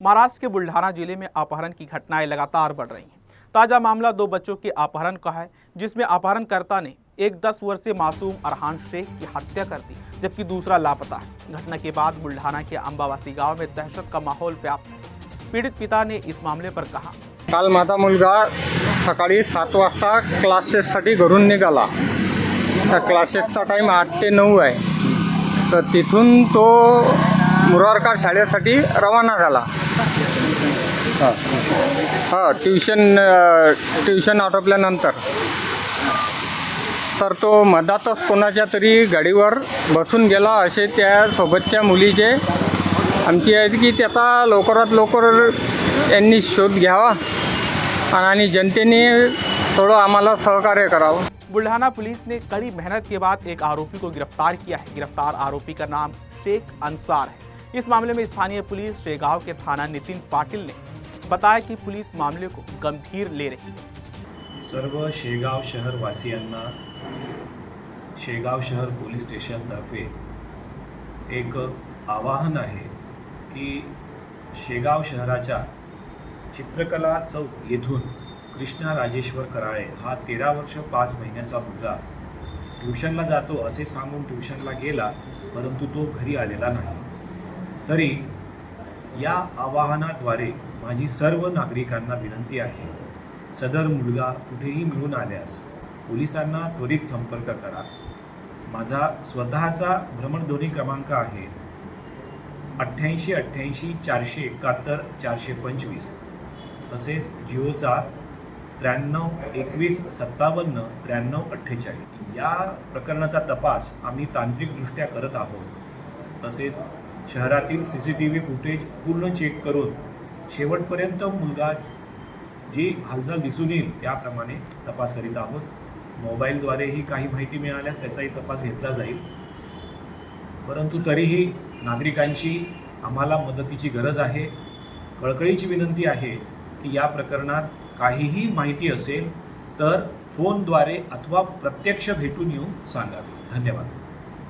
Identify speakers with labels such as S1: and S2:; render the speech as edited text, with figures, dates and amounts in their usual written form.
S1: महाराष्ट्र के बुल्ढाना जिले में अपहरण की घटनाएं लगातार बढ़ रही हैं। ताजा मामला 2 बच्चों के अपहरण का है, जिसमें अपहरणकर्ता ने एक 10 वर्षीय मासूम अरहान शेख की हत्या कर दी, जबकि दूसरा लापता है। घटना के बाद बुल्ढाना के अंबावासी गांव में दहशत का माहौल व्याप्त है। पीड़ित पिता ने इस मामले पर कहा,
S2: काल माझा मुलगा सकाळी 7 वाजता क्लासेससाठी घरून निघाला। त्या क्लासेसचा टाईम 8 ते 9 आहे। तर तिथून तो मुरारका शाळेसाठी रवाना झाला। ट्युशन आटोपल्यानंतर तर तो मधातच कोणाच्या तरी गाडीवर बसून गेला असे त्या सोबतच्या मुलीचे आमची आहे की त्याचा लवकरात लवकर यांनी शोध घ्यावा आणि जनतेने थोड़ा आम्हाला सहकार्य करावं।
S1: बुल्ढाना पुलिस ने कड़ी मेहनत के बाद एक आरोपी को गिरफ्तार किया है। गिरफ्तार आरोपी का नाम शेख अंसार है। इस मामले में स्थानीय पुलिस शेगांव के थाना नितिन पाटिल ने बताया कि पुलिस मामले को गंभीर ले रही है।
S3: सर्व शेगाव शहर वासियांना शेगाव शहर पोलीस स्टेशन तर्फे एक आवाहन आहे की शेगाव शहराच्या चित्रकला चौक येथून कृष्णा राजेश्वर कराळे हा 13 वर्ष 5 महिन्याचा मुलगा ट्यूशनला जातो असे सांगून ट्यूशनला गेला, परंतु तो घरी आलेला नाही। तरी या आवाहनाद्वारे माझी सर्व नागरिकांना विनंती आहे, सदर मुलगा कुठेही मिळून आल्यास पोलिसांना त्वरित संपर्क करा। माझा स्वतःचा भ्रमणध्वनी क्रमांक आहे 88 88 471 425, तसेच जिओचा 93 21 57 93 48। या प्रकरणाचा तपास आम्ही तांत्रिकदृष्ट्या करत आहोत। तसेच शहरातील CCTV फुटेज पूर्ण चेक करून शेवटपर्यंत मुलगा जी हालचाल दिसून येईल त्याप्रमाणे तपास करीत आहोत। मोबाईलद्वारेही काही माहिती मिळाल्यास त्याचाही तपास घेतला जाईल, परंतु तरीही नागरिकांची आम्हाला मदतीची गरज आहे। कळकळीची विनंती आहे की या प्रकरणात काहीही माहिती असेल तर फोनद्वारे अथवा प्रत्यक्ष भेटून येऊन सांगावे। धन्यवाद।